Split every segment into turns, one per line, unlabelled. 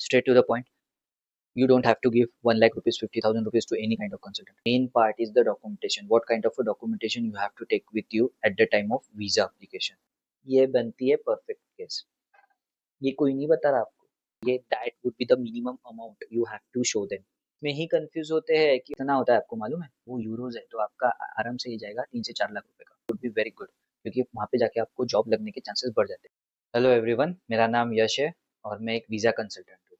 straight to the point. You don't have to give 1 lakh rupees, 50,000 rupees to any kind of consultant. Main part is the documentation. What kind of a documentation you have to take with you at the time of visa application. ये बनती है perfect case. ये कोई नहीं बता रहा आपको. ये that would be the minimum amount you have to show them. में ही कंफ्यूज होते हैं कि कितना होता है आपको मालूम है. वो यूरोज है तो आपका आराम से ही जाएगा 3 से 4 लाख रुपए का. वुड बी वेरी गुड क्योंकि वहाँ पे जाके आपको जॉब लगने के चांसेस बढ़ जाते हैं. हेलो एवरीवन, मेरा नाम यश है और मैं एक वीज़ा कंसल्टेंट हूँ.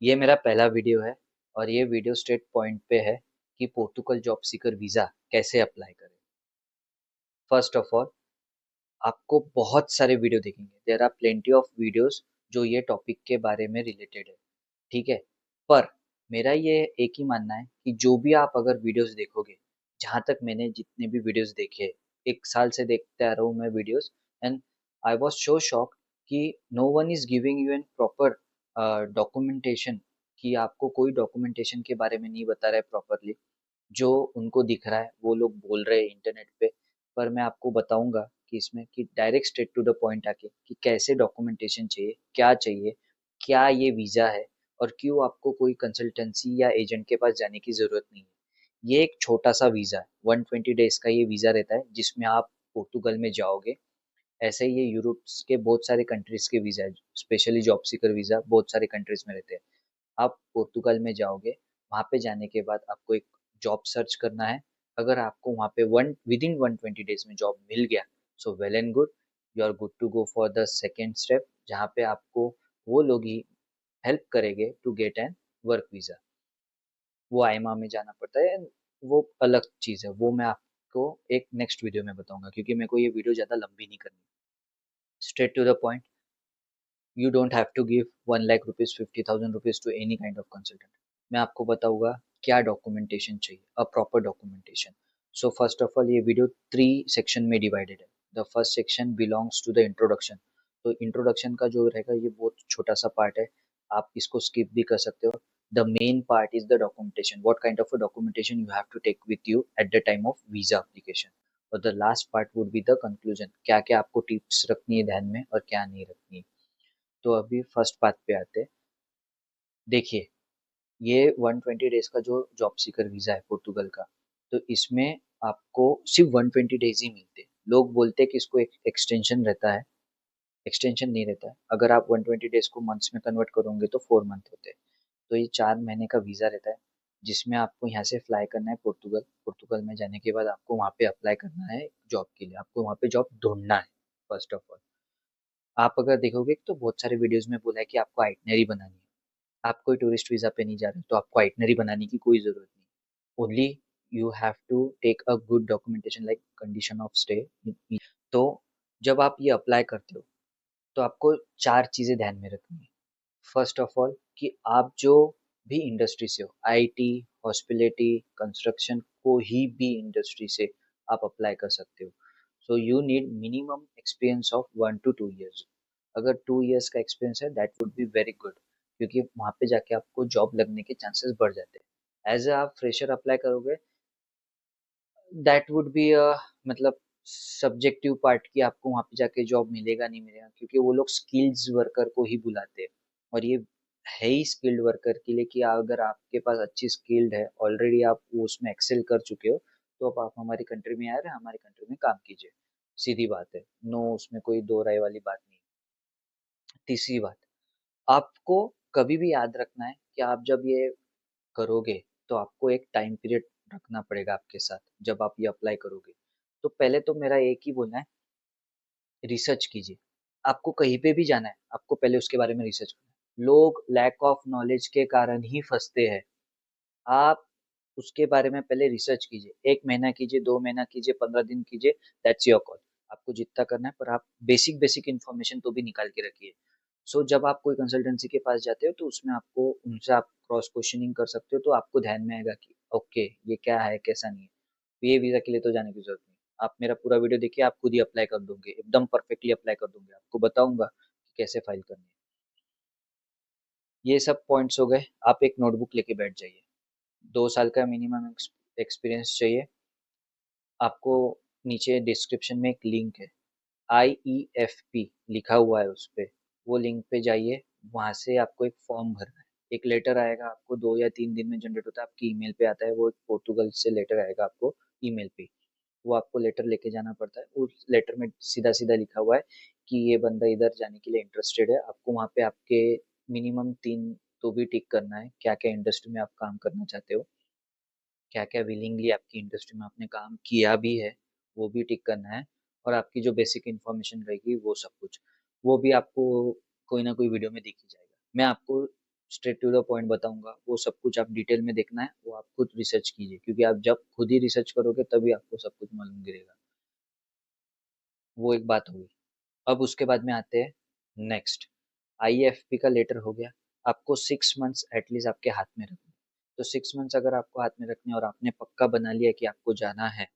ये मेरा पहला वीडियो है और ये वीडियो स्ट्रेट पॉइंट पे है कि पोर्टुगल जॉब सीकर वीज़ा कैसे अप्लाई करें. फर्स्ट ऑफ ऑल आपको बहुत सारे वीडियो देखेंगे. There are plenty of videos जो ये टॉपिक के बारे में रिलेटेड है, ठीक है. पर मेरा ये एक ही मानना है कि जो भी आप अगर वीडियोस देखोगे, जहाँ तक मैंने जितने भी वीडियोस देखे, 1 साल से देखते आ रहा हूँ मैं videos, and I was so shocked कि no one is giving you an proper documentation. कि आपको कोई डॉक्यूमेंटेशन के बारे में नहीं बता रहा है प्रॉपरली. जो उनको दिख रहा है वो लोग बोल रहे हैं इंटरनेट पे. पर मैं आपको बताऊंगा कि इसमें कि direct straight to the point आके कि कैसे डॉक्यूमेंटेशन चाहिए, क्या ये वीज़ा है और क्यों आपको कोई कंसल्टेंसी या एजेंट के पास जाने की ज़रूरत नहीं है. ये एक छोटा सा वीज़ा है, 120 डेज का ये वीज़ा रहता है जिसमें आप पोर्टुगल में जाओगे. ऐसे ही ये यूरोप के बहुत सारे कंट्रीज के वीज़ा है, स्पेशली जॉब सीकर वीज़ा बहुत सारे कंट्रीज में रहते हैं. आप पोर्तुगल में जाओगे, वहाँ पे जाने के बाद आपको एक जॉब सर्च करना है. अगर आपको वहाँ पे विदिन 120 डेज में जॉब मिल गया, so well and good. You are good to go for the second step जहाँ पे आपको वो लोग ही हेल्प करेंगे to get an work visa. वो आईमा में जाना पड़ता है, वो अलग चीज़ है. वो मैं आपको एक नेक्स्ट वीडियो में बताऊंगा क्योंकि मेरे को ये वीडियो ज़्यादा लंबी नहीं करनी. Straight to the point. You don't have to give 1 lakh rupees, 50,000 rupees to any kind of consultant. मैं आपको बताऊंगा क्या डॉक्यूमेंटेशन चाहिए, a proper documentation. So first of all ये वीडियो 3 सेक्शन में डिवाइडेड है. The first section belongs to the introduction. तो introduction का जो रहेगा ये बहुत छोटा सा पार्ट है, आप इसको स्किप भी कर सकते हो. The main part is the documentation. What kind of a documentation you have to take with you at the time of visa application. और the last part would be the conclusion, क्या क्या आपको tips रखनी है ध्यान में और क्या नहीं रखनी है. तो अभी फर्स्ट बात पे आते हैं. देखिए, ये 120 डेज का जो जॉब सीकर वीज़ा है पोर्टुगल का, तो इसमें आपको सिर्फ 120 डेज ही मिलते हैं. लोग बोलते हैं कि इसको एक एक्सटेंशन रहता है. एक्सटेंशन नहीं रहता है. अगर आप 120 डेज को मंथ्स में कन्वर्ट करोगे तो 4 मंथ होते हैं. तो ये 4 महीने का वीज़ा रहता है जिसमें आपको यहाँ से फ्लाई करना है पोर्टुगल. पोर्टुगल में जाने के बाद आपको वहाँ पे अप्लाई करना है जॉब के लिए. आपको वहाँ पे जॉब ढूंढना है फर्स्ट ऑफ ऑल. आप अगर देखोगे तो बहुत सारे वीडियोस में बोला है कि आपको आइटनरी बनानी है. आप कोई टूरिस्ट वीज़ा पे नहीं जा रहे तो आपको आइटनरी बनाने की कोई ज़रूरत नहीं. Only you have to take a good documentation like condition of stay. तो जब आप ये अप्लाई करते हो तो आपको 4 चीज़ें ध्यान में रखनी है. फर्स्ट ऑफ ऑल कि आप जो भी इंडस्ट्री से हो, आईटी, हॉस्पिटैलिटी, कंस्ट्रक्शन, कोई भी इंडस्ट्री से आप अप्लाई कर सकते हो. So you need minimum experience of 1 to 2 years. अगर 2 years का एक्सपीरियंस है that would be very good क्योंकि वहाँ पे जाके आपको जॉब लगने के चांसेस बढ़ जाते हैं. एज आप फ्रेशर अप्लाई करोगे दैट वुड बी अ मतलब सब्जेक्टिव पार्ट कि आपको वहाँ पे जाके जॉब मिलेगा नहीं मिलेगा क्योंकि वो लोग स्किल्स वर्कर को ही बुलाते हैं. और ये है ही स्किल्ड वर्कर के लिए कि अगर आपके पास अच्छी स्किल्ड है ऑलरेडी, आप वो उसमें एक्सेल कर चुके हो, तो अब आप हमारी कंट्री में आ रहे हैं, हमारी कंट्री में काम कीजिए. सीधी बात है, नो उसमें कोई दो राय वाली बात नहीं. तीसरी बात, आपको कभी भी याद रखना है कि आप जब ये करोगे तो आपको एक टाइम पीरियड रखना पड़ेगा आपके साथ जब आप ये अप्लाई करोगे. तो पहले तो मेरा एक ही बोलना है, रिसर्च कीजिए. आपको कहीं पे भी जाना है आपको पहले उसके बारे में रिसर्च करना है. लोग लैक ऑफ नॉलेज के कारण ही फंसते हैं. आप उसके बारे में पहले रिसर्च कीजिए. 1 महीना कीजिए, 2 महीना कीजिए, 15 दिन कीजिए, दैट्स योर कॉल. आपको जितना करना है पर आप बेसिक बेसिक इन्फॉर्मेशन तो भी निकाल के रखिए. सो जब आप कोई कंसल्टेंसी के पास जाते हो तो उसमें आपको उनसे आप क्रॉस क्वेश्चनिंग कर सकते हो तो आपको ध्यान में आएगा कि ओके ये क्या है कैसा नहीं है. तो ये वीज़ा के लिए तो जाने की जरूरत नहीं. आप मेरा पूरा वीडियो देखिए, आप खुद ही अप्लाई कर दोगे, एकदम परफेक्टली अप्लाई कर दोगे. आपको बताऊंगा कि कैसे फाइल करनी है. ये सब पॉइंट्स हो गए. आप एक नोटबुक लेके बैठ जाइए. 2 साल का मिनिमम एक्सपीरियंस चाहिए. आपको नीचे डिस्क्रिप्शन में एक लिंक है, IEFP लिखा हुआ है उस पे. वो लिंक पे जाइए, वहाँ से आपको एक फॉर्म भरना है। एक लेटर आएगा आपको 2 या 3 दिन में जनरेट होता है, आपकी ईमेल पे आता है, वो एक पोर्टुगल से लेटर आएगा आपको ईमेल पे। वो आपको लेटर लेके जाना पड़ता है। उस लेटर में सीधा-सीधा लिखा हुआ है कि ये बंदा इधर जाने के लिए इंटरेस्टेड है। आपको वहाँ पे आपके मिनिमम 3 तो भी टिक करना है, क्या-क्या इंडस्ट्री में आप काम करना चाहते हो, क्या-क्या विलिंगली आपकी इंडस्ट्री में आपने काम किया भी है, वो भी टिक करना है और आपकी जो बेसिक इन्फॉर्मेशन रहेगी वो सब कुछ। वो भी आपको कोई ना कोई वीडियो में दिख ही जाएगा। मैं आपको स्ट्रेट टू द पॉइंट बताऊँगा, वो सब कुछ आप डिटेल में देखना है, वो आप खुद रिसर्च कीजिए क्योंकि आप जब खुद ही रिसर्च करोगे तभी आपको सब कुछ मालूम गिरेगा। वो एक बात हुई। अब उसके बाद में आते हैं नेक्स्ट, आईएफपी का लेटर हो गया। आपको 6 मंथ्स एटलीस्ट आपके हाथ में रखने हैं। तो 6 मंथ्स अगर आपको हाथ में रखने हैं और आपने पक्का बना लिया कि आपको जाना है,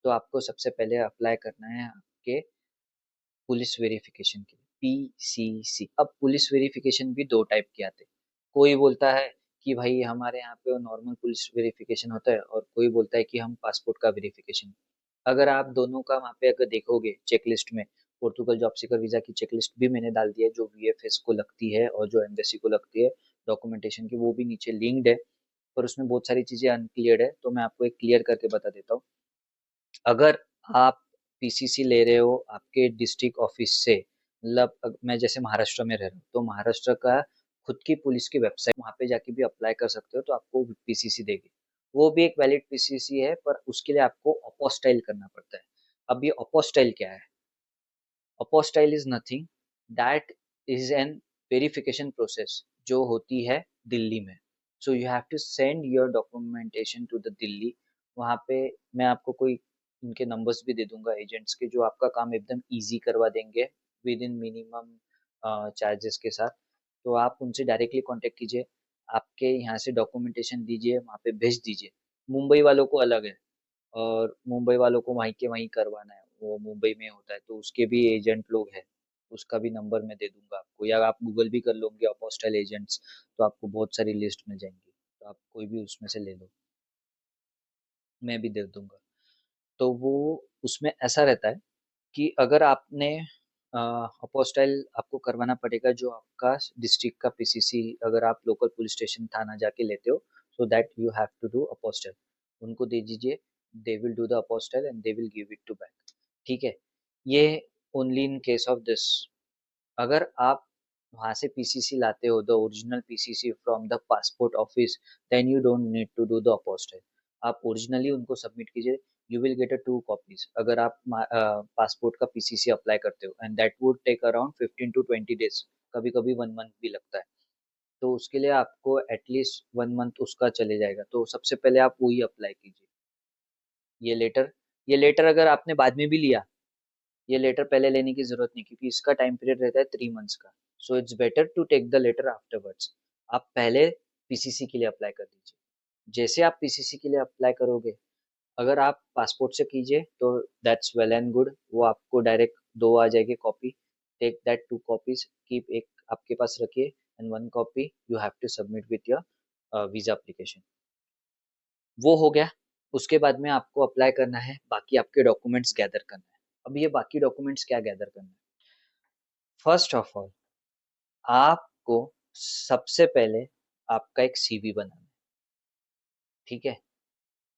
तो आपको सबसे पहले अप्लाई करना है आपके पुलिस वेरिफिकेशन के लिए, पीसीसी। अब पुलिस वेरिफिकेशन भी 2 टाइप के आते हैं। कोई बोलता है कि भाई हमारे यहाँ पे नॉर्मल पुलिस वेरिफिकेशन होता है और कोई बोलता है कि हम पासपोर्ट का वेरिफिकेशन। अगर आप दोनों का वहाँ पे अगर देखोगे चेकलिस्ट में, पोर्टुगल जॉब सीकर वीज़ा की चेकलिस्ट भी मैंने डाल दी है जो वीएफएस को लगती है और जो एम्बेसी को लगती है डॉक्यूमेंटेशन की, वो भी नीचे लिंक्ड है, पर उसमें बहुत सारी चीज़ें अनक्लियर्ड है, तो मैं आपको एक क्लियर करके बता देता हूँ। अगर आप पीसीसी ले रहे हो आपके डिस्ट्रिक्ट ऑफिस से, मतलब मैं जैसे महाराष्ट्र में रह रहा हूँ तो महाराष्ट्र का खुद की पुलिस की वेबसाइट, वहाँ पे जाके भी अप्लाई कर सकते हो तो आपको पीसीसी देगी। वो भी एक वैलिड पीसीसी है पर उसके लिए आपको अपोस्टाइल करना पड़ता है। अब ये अपोस्टाइल क्या है? Apostille is nothing, that is an verification process जो होती है दिल्ली में। So you have to send your documentation to the Delhi. वहाँ पे मैं आपको कोई उनके नंबर्स भी दे दूंगा एजेंट्स के जो आपका काम एकदम इजी करवा देंगे विद इन मिनिमम चार्जेस के साथ। तो आप उनसे डायरेक्टली कांटेक्ट कीजिए, आपके यहाँ से डॉक्यूमेंटेशन दीजिए, वहाँ पे भेज दीजिए। मुंबई वालों को अलग है और मुंबई वालों को वहीं के वहीं करवाना है, वो मुंबई में होता है तो उसके भी एजेंट लोग हैं। उसका भी नंबर मैं दे दूंगा आपको, या आप गूगल भी कर लोगे अपोस्टल एजेंट्स, तो आपको बहुत सारी लिस्ट मिल जाएंगी, तो आप कोई भी उसमें से ले लो, मैं भी दे दूंगा। तो वो उसमें ऐसा रहता है कि अगर आपने अपोस्टाइल आपको करवाना पड़ेगा जो आपका डिस्ट्रिक्ट का पीसीसी, अगर आप लोकल पुलिस स्टेशन थाना जाके लेते हो, so that you have to do apostille. उनको दे दीजिए, they will do the apostille and they will give it to back. ठीक है, ये only in case of this. अगर आप वहाँ से पीसीसी लाते हो the original PCC from the passport office, then you don't need to do the apostille. आप ओरिजिनली उनको सबमिट कीजिए, you will get a 2 copies अगर आप पासपोर्ट का पीसीसी अप्लाई करते हो, and that would take around 15 to 20 days, कभी कभी 1 मंथ भी लगता है। तो उसके लिए आपको एटलीस्ट 1 मंथ उसका चले जाएगा, तो सबसे पहले आप वही अप्लाई कीजिए। ये लेटर, ये लेटर अगर आपने बाद में भी लिया, ये लेटर पहले लेने की जरूरत नहीं क्योंकि इसका टाइम पीरियड रहता है 3 मंथ्स का। So it's better to take the letter afterwards. आप पहले पीसीसी के लिए अप्लाई कर दीजिए। जैसे आप पीसीसी के लिए अप्लाई करोगे, अगर आप पासपोर्ट से कीजिए तो दैट्स वेल एंड गुड, वो आपको डायरेक्ट 2 आ जाएगी copy. Take that 2 copies, keep एक आपके पास रखिए, and 1 copy you have to submit with your visa application. वो हो गया। उसके बाद में आपको अप्लाई करना है, बाकी आपके डॉक्यूमेंट्स गैदर करना है। अब ये बाकी डॉक्यूमेंट्स क्या गैदर करना है? फर्स्ट ऑफ ऑल, आपको सबसे पहले आपका एक सीवी बनाना है। ठीक है,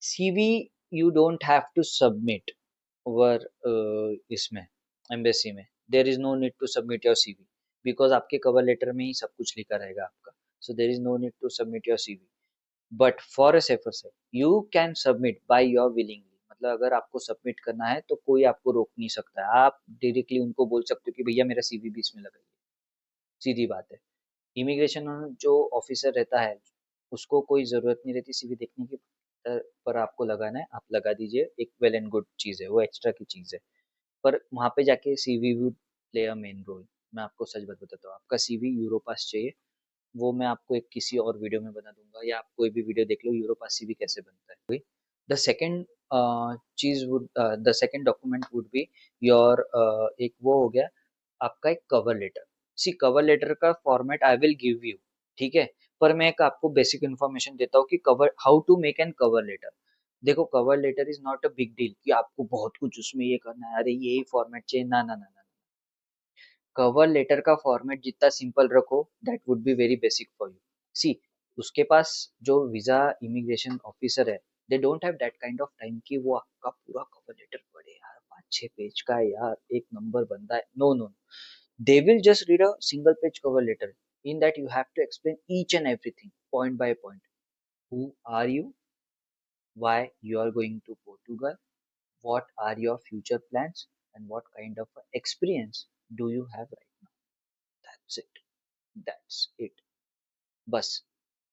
CV you don't have to submit over इसमें एम्बेसी में, there is no need to submit your CV because आपके कवर लेटर में ही सब कुछ लिखा रहेगा आपका। So there is no need to submit your CV, but for a safer side you can submit by your willingly. मतलब अगर आपको सबमिट करना है तो कोई आपको रोक नहीं सकता है, आप डायरेक्टली उनको बोल सकते हो कि भैया मेरा सीवी भी इसमें लगाइए। सीधी बात है। इमिग्रेशन जो ऑफिसर रहता है उसको कोई ज़रूरत नहीं रहती सीवी देखने की, पर आपको लगाना है, आप लगा दीजिए, एक वेल एंड गुड चीज़ है, वो एक्स्ट्रा की चीज़ है। पर वहाँ पे जाके CV would play a main role. मैं आपको सच बात बताता हूँ, आपका सीवी यूरोपास चाहिए, वो मैं आपको एक किसी और वीडियो में बता दूंगा, या आप कोई भी वीडियो देख लो यूरोपास सीवी कैसे बनता है। द सेकेंड चीज would, the second document would be your, एक वो हो गया आपका एक कवर लेटर। सी कवर लेटर का format I will give you, ठीक है, पर मैं एक आपको बेसिक इन्फॉर्मेशन देता हूँ कि cover how to make an cover letter. देखो cover letter is not a big deal कि आपको बहुत कुछ उसमें ये करना है, अरे यही फॉर्मेट चाहिए, ना ना ना ना। कवर लेटर का फॉर्मेट जितना सिंपल रखो that would be very basic for you. See, उसके पास जो वीजा इमिग्रेशन ऑफिसर है, they don't have that kind of time कि वो आपका पूरा कवर लेटर पढ़े यार, 5-6 पेज का है यार, एक नंबर बंदा है, no no. They will just read a single page cover letter, in that you have to explain each and everything point by point. Who are you, why you are going to Portugal, what are your future plans, and what kind of experience do you have right now. That's it. That's it. बस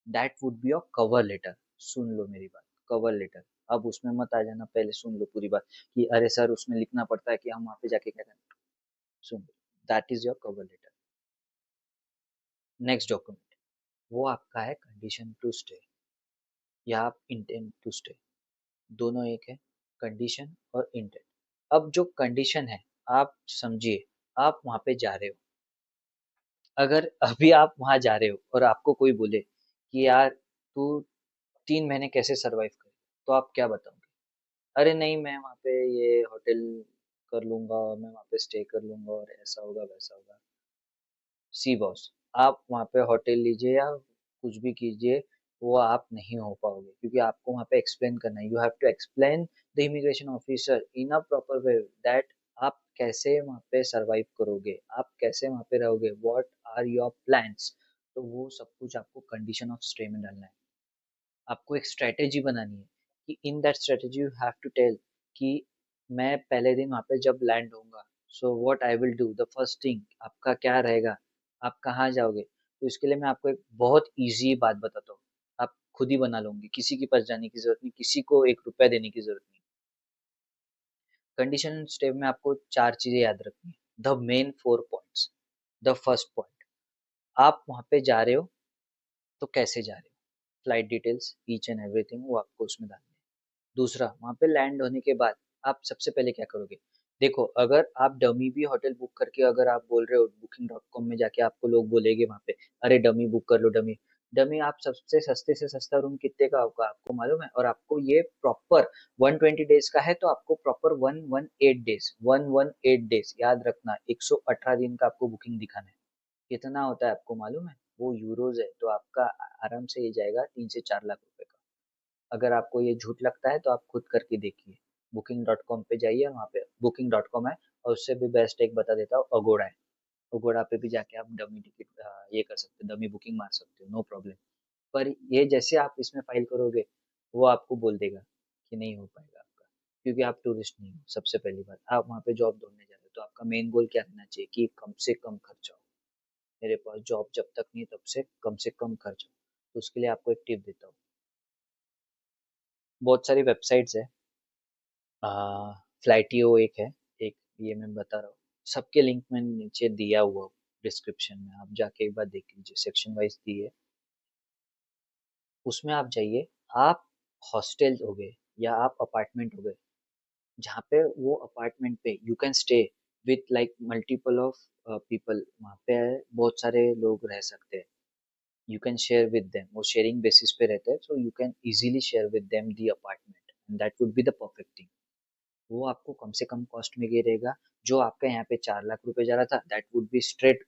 that would be your cover letter. सुन लो मेरी बात, cover letter. अब उसमें मत आ जाना, पहले सुन लो पूरी बात कि अरे सर उसमें लिखना पड़ता है कि हम वहाँ पे जाके क्या करना। सुन लो, that is your cover letter. Next document, वो आपका है कंडीशन टू स्टे या आप इंटेंट टू स्टे, दोनों एक है, कंडीशन और इंटेंट। अब जो कंडीशन है, आप समझिए, आप वहाँ पे जा रहे हो। अगर अभी आप वहाँ जा रहे हो और आपको कोई बोले कि यार तू 3 महीने कैसे सरवाइव करे, तो आप क्या बताओगे? अरे नहीं, मैं वहाँ पे ये होटल कर लूंगा, मैं वहाँ पे स्टे कर लूंगा और ऐसा होगा वैसा होगा। सी बॉस, आप वहाँ पे होटल लीजिए या कुछ भी कीजिए, वो आप नहीं हो पाओगे, क्योंकि आपको वहाँ पे एक्सप्लेन करना है। You have to explain the immigration officer in a proper way that आप कैसे वहाँ पे सरवाइव करोगे, आप कैसे वहाँ पे रहोगे, व्हाट आर योर प्लान्स। तो वो सब कुछ आपको कंडीशन ऑफ स्टे में डालना है। आपको एक स्ट्रेटेजी बनानी है कि in that strategy you have to tell कि मैं पहले दिन वहाँ पे जब लैंड होऊंगा, so what I will do, the first thing आपका क्या रहेगा, आप कहाँ जाओगे। तो इसके लिए मैं आपको एक बहुत इजी बात बताता हूँ, आप खुद ही बना लोगे, किसी के पास जाने की जरूरत नहीं, किसी को 1 रुपया देने की जरूरत नहीं। कंडीशन स्टेप में आपको 4 चीजें याद रखनी है, the main 4 points. The first point, आप वहाँ पे जा रहे हो तो कैसे जा रहे हो, flight details each and everything वो आपको उसमें डालनी है। दूसरा, वहाँ पे लैंड होने के बाद आप सबसे पहले क्या करोगे? देखो, अगर आप डमी भी होटल बुक करके अगर आप बोल रहे हो booking.com में जाके, आपको लोग बोलेंगे वहाँ पे अरे डमी बुक कर लो, डमी। डमी आप सबसे सस्ते से सस्ता रूम कितने का होगा आपको मालूम है? और आपको ये प्रॉपर 120 डेज का है, तो आपको प्रॉपर 118 डेज याद रखना, 118 दिन का आपको बुकिंग दिखाना है। कितना होता है आपको मालूम है? वो यूरोज है, तो आपका आराम से ये जाएगा 3 से 4 लाख रुपए का। अगर आपको ये झूठ लगता है तो आप खुद करके देखिए, booking.com पे जाइए, वहाँ पे booking.com है, और उससे भी बेस्ट एक बता देता हूँ, अगोड़ा है। अगोड़ा पे भी जाके आप डमी टिकट ये कर सकते हो, डमी बुकिंग मार सकते हो, नो प्रॉब्लम। पर ये जैसे आप इसमें फाइल करोगे, वो आपको बोल देगा कि नहीं हो पाएगा आपका, क्योंकि आप टूरिस्ट नहीं हो। सबसे पहली बात, आप वहाँ पे जॉब ढूंढने जा रहे हो, तो आपका मेन गोल क्या रहना चाहिए कि कम से कम खर्चा हो। मेरे पास जॉब जब तक नहीं तब से कम खर्च हो। तो उसके लिए आपको एक टिप देता हूँ, बहुत सारी वेबसाइट्स है, फ्लाइटियो एक है, एक ये मैं बता रहा हूँ, सबके लिंक मैंने नीचे दिया हुआ डिस्क्रिप्शन में, आप जाके एक बार देख लीजिए, सेक्शन वाइज दी है, उसमें आप जाइए। आप हॉस्टल हो गए या आप अपार्टमेंट हो गए, जहाँ पे वो अपार्टमेंट पे you can stay with like multiple of people, वहाँ पे बहुत सारे लोग रह सकते हैं। You can share with them, वो शेयरिंग बेसिस पे रहते हैं, so you can easily share with them the apartment, and that would be the perfect thing. वो आपको कम से कम कॉस्ट में गिरेगा। जो आपका यहाँ पे 4 लाख रुपए जा रहा था, that would be straight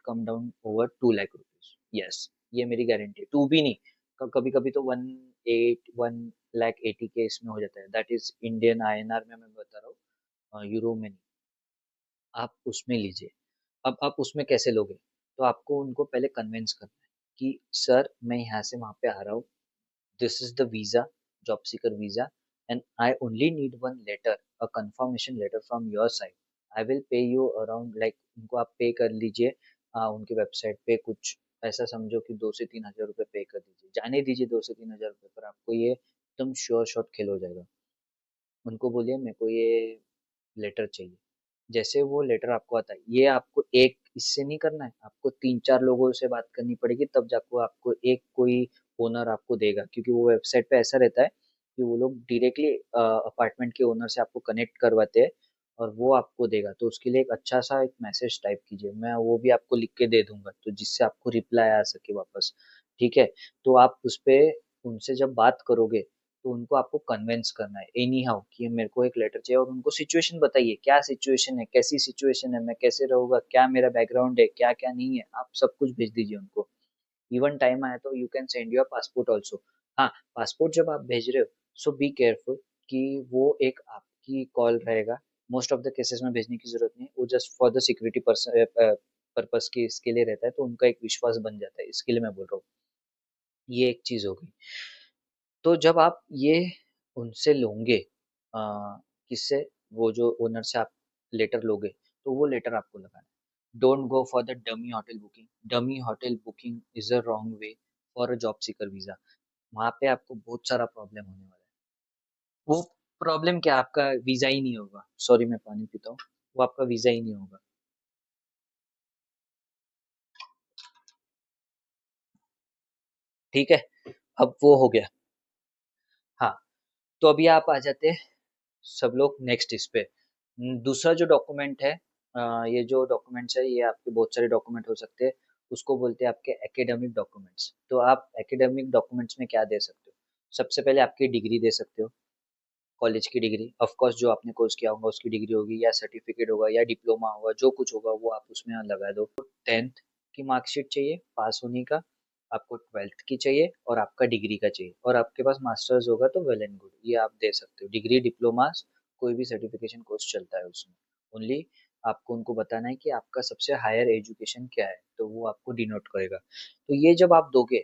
come down over 2 lakh rupees. Yes, ये मेरी गारंटी है, टू भी नहीं, कभी कभी तो 1 लाख 80 के इसमें हो जाता है, दैट इज इंडियन INR में मैं बता रहा हूँ, यूरो में नहीं। आप उसमें लीजिए। अब आप उसमें कैसे लोगे? तो आपको उनको पहले कन्विंस करना है कि सर मैं यहाँ से वहाँ पे आ रहा हूँ, this is the visa, job seeker visa, and I only need one letter, a confirmation letter from your side. I will pay you around like, उनको आप पे कर लीजिए, उनके वेबसाइट पे कुछ ऐसा समझो कि 2 से 3 हजार रुपये पे कर दीजिए, जाने दीजिए 2 से 3 हजार रुपये, पर आपको ये एकदम श्योर शॉट खेल हो जाएगा। उनको बोलिए मेरे को ये लेटर चाहिए। जैसे वो लेटर आपको आता है, ये आपको एक इससे नहीं करना है, आपको 3-4 लोगों से बात करनी पड़ेगी, तब जाको आपको एक कोई ओनर आपको देगा, क्योंकि वो वेबसाइट पे ऐसा रहता है कि वो लोग डायरेक्टली अपार्टमेंट के ओनर से आपको कनेक्ट करवाते हैं, और वो आपको देगा। तो उसके लिए एक अच्छा सा एक मैसेज टाइप कीजिए, मैं वो भी आपको लिख के दे दूंगा, तो जिससे आपको रिप्लाई आ सके वापस। ठीक है, तो आप उस पे उनसे जब बात करोगे, तो उनको आपको कन्विंस करना है एनी हाउ कि मेरे को एक लेटर चाहिए, और उनको सिचुएशन बताइए, क्या सिचुएशन है, कैसी सिचुएशन है, मैं कैसे रहूंगा, क्या मेरा बैकग्राउंड है, क्या क्या नहीं है, आप सब कुछ भेज दीजिए उनको। इवन टाइम आया तो you can send your passport also. हाँ, पासपोर्ट जब आप भेज रहे हो, सो बी केयरफुल कि वो एक आपकी कॉल रहेगा। मोस्ट ऑफ द केसेस में भेजने की जरूरत नहीं है, वो just for the security purpose के इसके लिए रहता है, तो उनका एक विश्वास बन जाता है, इसके लिए मैं बोल रहा हूँ। ये एक चीज हो गई। तो जब आप ये उनसे लोगे, अ, किससे, वो जो ओनर से आप लेटर लोगे, तो वो लेटर आपको लगाना है। Don't go for the dummy hotel booking. Dummy hotel booking is a wrong way for a job seeker visa. वहां पे आपको बहुत सारा प्रॉब्लम होने वाला है। वो प्रॉब्लम क्या, आपका वीजा ही नहीं होगा। सॉरी, मैं पानी पीता हूँ। वो आपका वीजा ही नहीं होगा। ठीक है, अब वो हो गया। हाँ, तो अभी आप आ जाते हैं सब लोग नेक्स्ट इस पे। दूसरा जो डॉक्यूमेंट है, ये जो डॉक्यूमेंट्स है, ये आपके बहुत सारे डॉक्यूमेंट हो सकते हैं। उसको बोलते हैं आपके एकेडमिक डॉक्यूमेंट्स। तो आप एकेडमिक डॉक्यूमेंट्स में क्या दे सकते हो? सबसे पहले आपकी डिग्री दे सकते हो, कॉलेज की डिग्री। ऑफ कोर्स जो आपने कोर्स किया होगा उसकी डिग्री होगी, या सर्टिफिकेट होगा, या डिप्लोमा होगा, जो कुछ होगा वो आप उसमें लगा दो। 10th की मार्कशीट चाहिए पास होने का, आपको 12th की चाहिए, और आपका डिग्री का चाहिए, और आपके पास मास्टर्स होगा तो वेल एंड गुड, ये आप दे सकते हो। डिग्री, डिप्लोमा, कोई भी सर्टिफिकेशन कोर्स चलता है उसमें। ओनली आपको उनको बताना है कि आपका सबसे हायर एजुकेशन क्या है, तो वो आपको डिनोट करेगा। तो ये जब आप दोगे,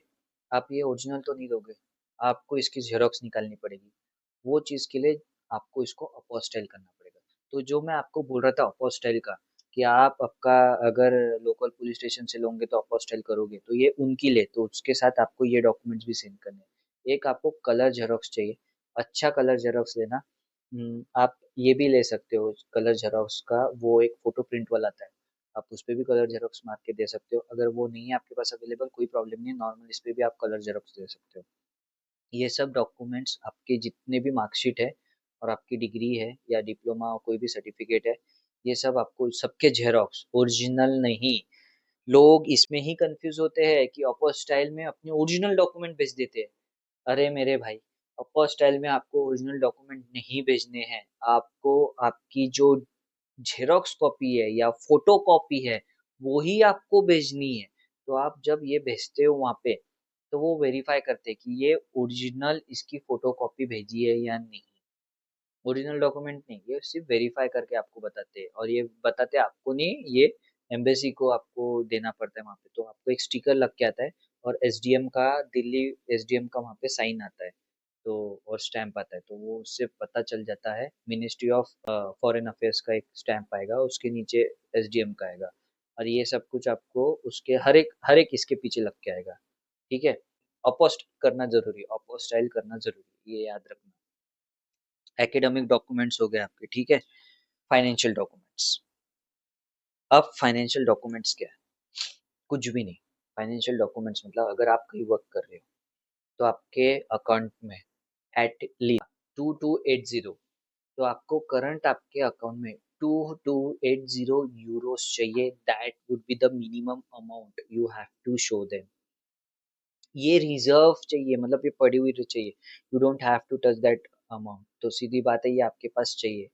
आप ये ओरिजिनल तो नहीं दोगे, आपको इसकी जेरोक्स निकालनी पड़ेगी। वो चीज़ के लिए आपको इसको अपोस्टाइल करना पड़ेगा। तो जो मैं आपको बोल रहा था अपोस्टाइल का, कि आप आपका अगर लोकल पुलिस स्टेशन से लोगे तो अपोस्टाइल करोगे, तो ये उनकी ले, तो उसके साथ आपको ये डॉक्यूमेंट्स भी सेंड करने हैं। एक आपको कलर जेरोक्स चाहिए, अच्छा कलर जेरोक्स लेना। आप ये भी ले सकते हो कलर जेरोक्स का, वो एक फोटो प्रिंट वाला आता है, आप उस पे भी कलर जेरोक्स मार के दे सकते हो। अगर वो नहीं है आपके पास अवेलेबल, कोई प्रॉब्लम नहीं है, नॉर्मल इस पे भी आप कलर जेरोक्स दे सकते हो। ये सब डॉक्यूमेंट्स आपके जितने भी मार्कशीट है, और आपकी डिग्री है या डिप्लोमा और कोई भी सर्टिफिकेट है, ये सब आपको सबके जेरोक्स, ओरिजिनल नहीं। लोग इसमें ही कंफ्यूज होते हैं कि अपोस्टाइल में अपने ओरिजिनल डॉक्यूमेंट भेज देते हैं। अरे मेरे भाई, अपोस्टाइल में आपको ओरिजिनल डॉक्यूमेंट नहीं भेजने हैं। आपको आपकी जो जेरोक्स कॉपी है या फोटो कॉपी है, वो ही आपको भेजनी है। तो आप जब ये भेजते हो वहां पे, तो वो वेरीफाई करते हैं कि ये ओरिजिनल इसकी फोटो कॉपी भेजी है या नहीं। ओरिजिनल डॉक्यूमेंट नहीं, ये सिर्फ वेरीफाई करके आपको बताते हैं, और ये बताते हैं आपको नहीं, ये एम्बेसी को आपको देना पड़ता है वहाँ पे। तो आपको एक स्टिकर लग के आता है, और एसडीएम का, दिल्ली एसडीएम का वहाँ पे साइन आता है, तो और स्टैंप आता है, तो वो उससे पता चल जाता है। मिनिस्ट्री ऑफ फॉरेन अफेयर्स का एक स्टैंप आएगा, उसके नीचे एसडीएम का आएगा, और ये सब कुछ आपको उसके हर एक इसके पीछे लग के आएगा। ठीक है, अपोस्ट करना जरूरी, अपोस्टाइल करना जरूरी, ये याद रखना। एकेडमिक डॉक्यूमेंट्स हो गए आपके, ठीक है। Financial documents. अब फाइनेंशियल डॉक्यूमेंट्स क्या है? कुछ भी नहीं। फाइनेंशियल डॉक्यूमेंट्स मतलब अगर आप कहीं वर्क कर रहे हो, तो आपके अकाउंट में एट लीस्ट 2280, तो आपको करंट आपके अकाउंट में 2280 यूरोस चाहिए। That would be the minimum amount you have to show them. ये रिजर्व चाहिए, मतलब ये पड़ी हुई तो चाहिए। You don't have to touch that amount. तो सीधी बात है, ये आपके पास चाहिए।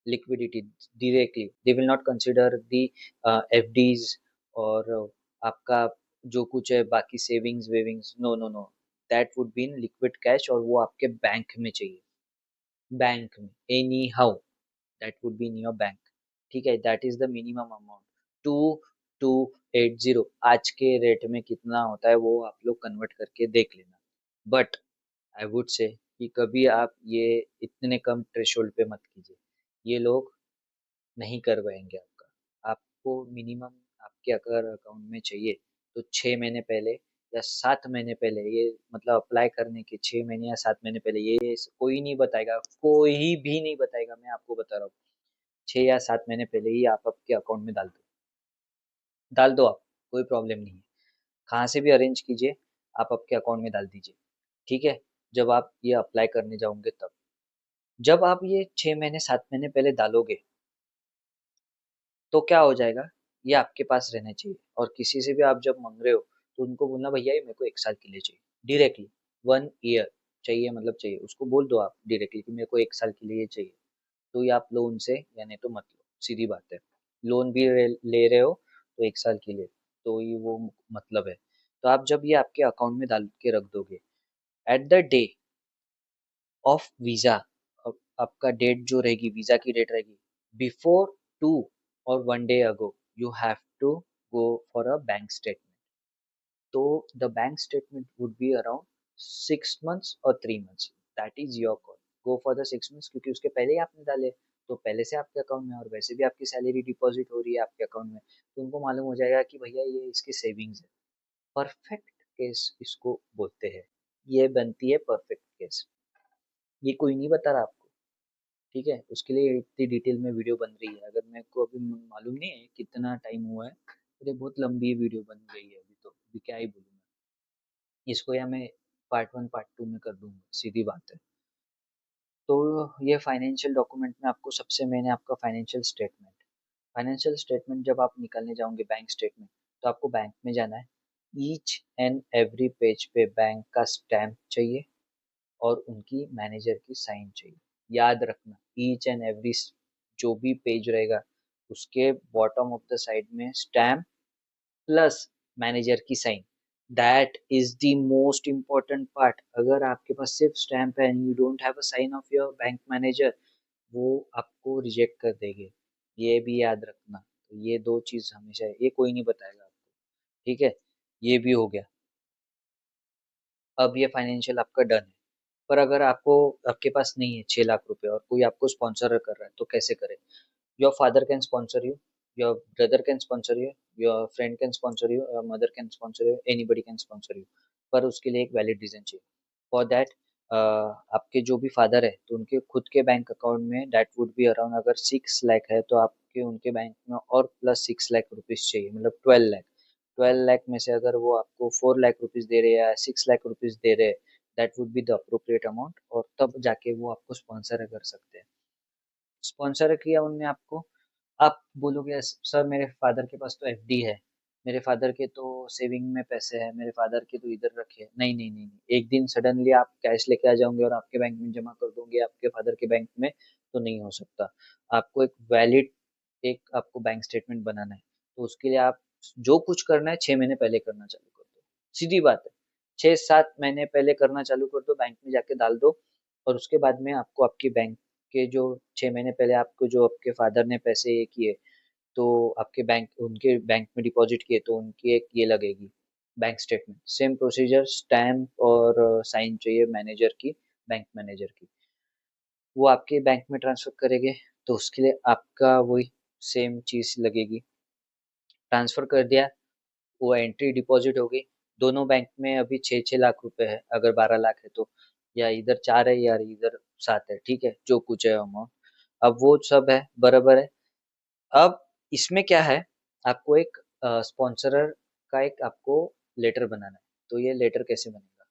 Liquidity directly, they will not consider the FDs, और आपका जो कुछ है बाकी savings wavings, no no no, that would be in liquid cash, और वो आपके बैंक में चाहिए। बैंक में any how, that would be in your bank. ठीक है, that is the minimum amount. 2280 आज के रेट में कितना होता है वो आप लोग कन्वर्ट करके देख लेना। बट आई वुड से कि कभी आप ये इतने कम थ्रेशोल्ड पे मत कीजिए, ये लोग नहीं कर पाएंगे आपका। आपको मिनिमम आपके अगर अकाउंट में चाहिए, तो 6 महीने पहले या 7 महीने पहले, ये मतलब अप्लाई करने के 6 महीने या 7 महीने पहले, ये कोई नहीं बताएगा, कोई भी नहीं बताएगा, मैं आपको बता रहा हूँ। 6 या 7 महीने पहले ही आप आपके अकाउंट में डाल दो आप, कोई प्रॉब्लम नहीं है। कहाँ से भी अरेंज कीजिए, आप आपके अकाउंट में डाल दीजिए। ठीक है, जब आप ये अप्लाई करने जाओगे तब, जब आप ये 6 महीने 7 महीने पहले डालोगे, तो क्या हो जाएगा, ये आपके पास रहना चाहिए। और किसी से भी आप जब मांग रहे हो, तो उनको बोलना भैया ये मेरे को 1 साल के लिए चाहिए, डायरेक्टली 1 ईयर। चाहिए मतलब चाहिए, उसको बोल दो आप डायरेक्टली कि मेरे को 1 साल के लिए ये चाहिए, तो ये आप लो उनसे या नहीं तो मत लो, सीधी बात है। लोन भी ले रहे हो तो 1 साल के लिए, तो ये वो मतलब है। तो आप जब ये आपके अकाउंट में डाल के रख दोगे, at the day of visa, आपका डेट जो रहेगी, वीजा की डेट रहेगी, बिफोर 2 और 1 day ago you have to go for a bank statement. तो the bank statement would be around 6 months और 3 months, that is your call. Go for the 6 months क्योंकि उसके पहले ही आपने डाले, तो पहले से आपके अकाउंट में, और वैसे भी आपकी सैलरी डिपॉजिट हो रही है आपके अकाउंट में, तो उनको मालूम हो जाएगा कि भैया ये इसकी सेविंग्स है। परफेक्ट केस इसको बोलते हैं, ये बनती है परफेक्ट केस। ये कोई नहीं बता रहा आपको, ठीक है, उसके लिए इतनी डिटेल में वीडियो बन रही है। अगर मेरे को अभी मालूम नहीं है कितना टाइम हुआ है, तो ये बहुत लंबी वीडियो बन गई है अभी, तो अभी क्या ही बोलूँ मैं। इसको या मैं पार्ट 1 पार्ट 2 में कर दूंगा, सीधी बात है। तो ये फाइनेंशियल डॉक्यूमेंट में आपको सबसे मेन है आपका फाइनेंशियल स्टेटमेंट। फाइनेंशियल स्टेटमेंट जब आप निकालने जाओगे बैंक स्टेटमेंट, तो आपको बैंक में जाना है। ईच एंड एवरी पेज पे बैंक का स्टैम्प चाहिए और उनकी मैनेजर की साइन चाहिए। याद रखना, ईच एंड एवरी जो भी पेज रहेगा, उसके बॉटम ऑफ द साइड में स्टैम्प प्लस मैनेजर की sign, that is the most important part. अगर आपके पास सिर्फ स्टैम्प है and you don't have a sign of your bank manager, वो आपको रिजेक्ट कर देंगे, ये भी याद रखना। तो ये दो चीज हमेशा है, ये कोई नहीं बताएगा आपको, ठीक है। ये भी हो गया। अब ये फाइनेंशियल आपका डन है। पर अगर आपको, आपके पास नहीं है 6 लाख रुपए और कोई आपको स्पॉन्सर कर रहा है, तो कैसे करें? Your father can sponsor you, your brother can sponsor you, your friend can sponsor you, your mother can sponsor you, anybody can sponsor you, पर उसके लिए एक वैलिड रीजन चाहिए। फॉर दैट आपके जो भी फादर है, तो उनके खुद के बैंक अकाउंट में दैट वुड बी अराउंड, अगर 6 लाख है तो आपके उनके बैंक में और प्लस 6 लाख रुपीज चाहिए, मतलब 12 लाख। 12 लाख में से अगर वो आपको 4 लाख रुपीज दे रहे हैं या 6 लाख रुपीज दे रहे हैं, that would be the appropriate amount, और तब जाके वो आपको स्पॉन्सर कर सकते हैं। स्पॉन्सर किया उनने आपको, आप बोलोगे सर मेरे फादर के पास तो एफडी है, मेरे फादर के तो सेविंग में पैसे हैं, मेरे फादर के तो इधर रखे हैं। नहीं नहीं नहीं नहीं, एक दिन सडनली आप कैश लेके आ जाओगे और आपके बैंक में जमा कर दोगे आपके फादर के बैंक में, तो नहीं हो सकता। आपको एक वैलिड, एक आपको बैंक स्टेटमेंट बनाना है, तो उसके लिए आप जो कुछ करना है 6 महीने पहले करना चालू कर दो, सीधी बात है। 6-7 महीने पहले करना चालू कर दो, बैंक में जाके डाल दो, और उसके बाद में आपको आपकी बैंक के जो 6 महीने पहले आपको जो आपके फादर ने पैसे ये किए, तो आपके बैंक, उनके बैंक में डिपॉजिट किए, तो उनकी एक ये लगेगी bank statement, same procedure, stamp और साइन चाहिए मैनेजर की, बैंक मैनेजर की। वो आपके बैंक में ट्रांसफर करेंगे, तो उसके लिए आपका वही सेम चीज लगेगी। ट्रांसफर कर दिया, वो एंट्री डिपॉजिट हो गई। दोनों बैंक में अभी 6-6 लाख रुपए है, अगर 12 लाख है तो, या इधर 4 है या इधर 7 है, ठीक है, जो कुछ है अमाउंट। अब वो सब है, बराबर है। अब इसमें क्या है, आपको एक स्पॉन्सरर का एक आपको लेटर बनाना है। तो ये लेटर कैसे बनेगा?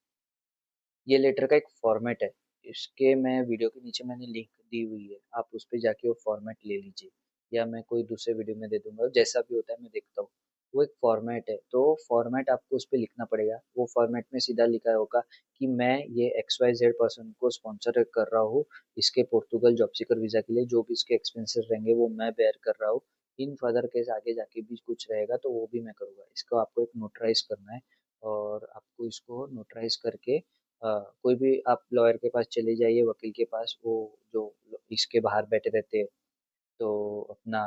ये लेटर का एक फॉर्मेट है, इसके मैं वीडियो के नीचे मैंने लिंक दी हुई है, आप उस पे जाके वो फॉर्मेट ले लीजिए, या मैं कोई दूसरे वीडियो में दे दूंगा, जैसा भी होता है मैं देखता हूँ। वो एक फॉर्मेट है, तो फॉर्मेट आपको उस पे लिखना पड़ेगा। वो फॉर्मेट में सीधा लिखा होगा कि मैं ये XYZ पर्सन को स्पॉन्सर कर रहा हूँ, इसके पोर्तुगल जॉब सीकर वीजा के लिए जो भी इसके एक्सपेंसेस रहेंगे वो मैं बेयर कर रहा हूँ। इन फर्दर केस आगे जाके भी कुछ रहेगा तो वो भी मैं करूँगा। इसको आपको एक नोटराइज करना है, और आपको इसको नोटराइज करके कोई भी आप लॉयर के पास चले जाइए, वकील के पास, वो जो इसके बाहर बैठे रहते हैं, तो अपना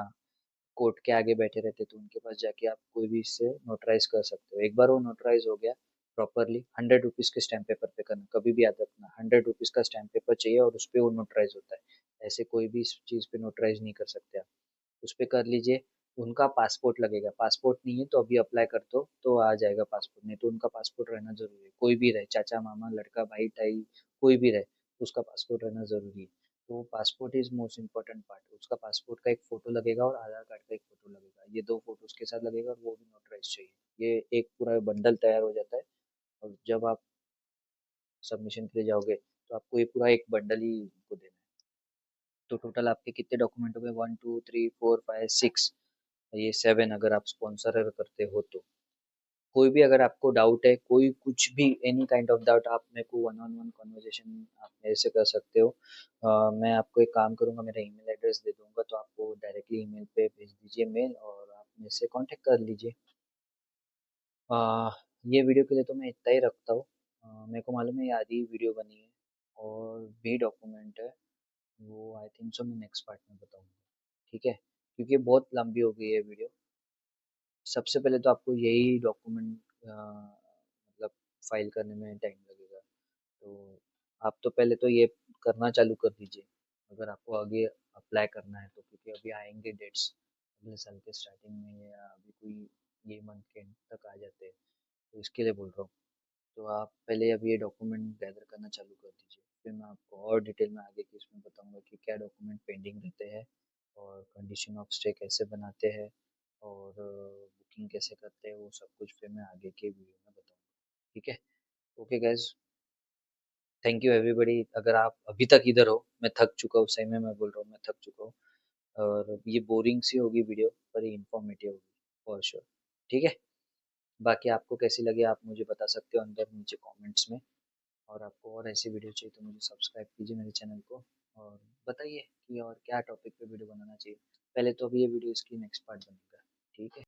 कोर्ट के आगे बैठे रहते हैं, तो उनके पास जाके आप कोई भी इससे नोटराइज कर सकते हो। एक बार वो नोटराइज हो गया प्रॉपरली, 100 रुपीज़ के स्टैम्प पेपर पे करना, कभी भी याद रखना, 100 रुपीज़ का स्टैम्प पेपर चाहिए और उस पर वो नोटराइज होता है। ऐसे कोई भी इस चीज़ पे नोटराइज नहीं कर सकते आप। उस पे कर लीजिए। उनका पासपोर्ट लगेगा, पासपोर्ट नहीं है तो अभी अप्लाई कर दो तो आ जाएगा पासपोर्ट, नहीं तो उनका पासपोर्ट रहना जरूरी है, कोई भी रहे, चाचा मामा लड़का भाई ताई, कोई भी रहे, उसका पासपोर्ट रहना जरूरी है। तो passport is most important part. उसका पासपोर्ट का एक फोटो लगेगा और आधार कार्ड का एक फोटो लगेगा, ये दो फोटो उसके साथ लगेगा, और वो भी नोटराइज चाहिए। ये एक पूरा बंडल तैयार हो जाता है, और जब आप सबमिशन के लिए जाओगे तो आपको ये पूरा एक बंडल ही उनको देना है। तो टोटल आपके कितने डॉक्यूमेंट हो गए? 1 2 3 4 5 6, ये 7 अगर आप स्पॉन्सर करते हो तो। कोई भी अगर आपको डाउट है, कोई कुछ भी एनी काइंड ऑफ डाउट, आप मेरे को वन ऑन वन कन्वर्सेशन आप मेरे से कर सकते हो। मैं आपको एक काम करूँगा, मेरा ईमेल एड्रेस दे दूँगा, तो आपको डायरेक्टली ईमेल पे भेज दीजिए मेल, और आप मेरे से कांटेक्ट कर लीजिए। अ, ये वीडियो के लिए तो मैं इतना ही रखता हूँ। मेरे को मालूम है ये आधी वीडियो बनी है और भी डॉक्यूमेंट है, वो आई थिंक सो मैं नेक्स्ट पार्ट में बताऊँगा, ठीक है? क्योंकि बहुत लंबी हो गई है वीडियो। सबसे पहले तो आपको यही डॉक्यूमेंट मतलब फाइल करने में टाइम लगेगा। तो आप तो पहले तो ये करना चालू कर दीजिए, अगर आपको आगे अप्लाई करना है तो, क्योंकि अभी आएंगे डेट्स अगले साल के स्टार्टिंग में, या अभी कोई ये मंथ के एंड तक आ जाते हैं, तो इसके लिए बोल रहा हूँ। तो आप पहले अभी ये डॉक्यूमेंट गैदर करना चालू कर दीजिए, फिर मैं आपको और डिटेल में आगे की इसमें बताऊंगा कि क्या डॉक्यूमेंट पेंडिंग रहते हैं, और कंडीशन ऑफ स्टे कैसे बनाते हैं, और बुकिंग कैसे करते हैं, वो सब कुछ फिर मैं आगे के वीडियो में बताऊंगा, ठीक है? Okay guys, thank you everybody. अगर आप अभी तक इधर हो, मैं थक चुका हूँ, सही में मैं बोल रहा हूँ, मैं थक चुका हूँ, और ये बोरिंग सी होगी वीडियो, पर ये इन्फॉर्मेटिव होगी फॉर श्योर, ठीक है? बाकी आपको कैसी लगी आप मुझे बता सकते हो अंदर नीचे कमेंट्स में, और आपको और ऐसी वीडियो चाहिए तो मुझे सब्सक्राइब कीजिए मेरे चैनल को, और बताइए कि और क्या टॉपिक पे वीडियो बनाना चाहिए। पहले तो अभी ये वीडियो इसकी नेक्स्ट पार्ट बनेगा, ठीक है?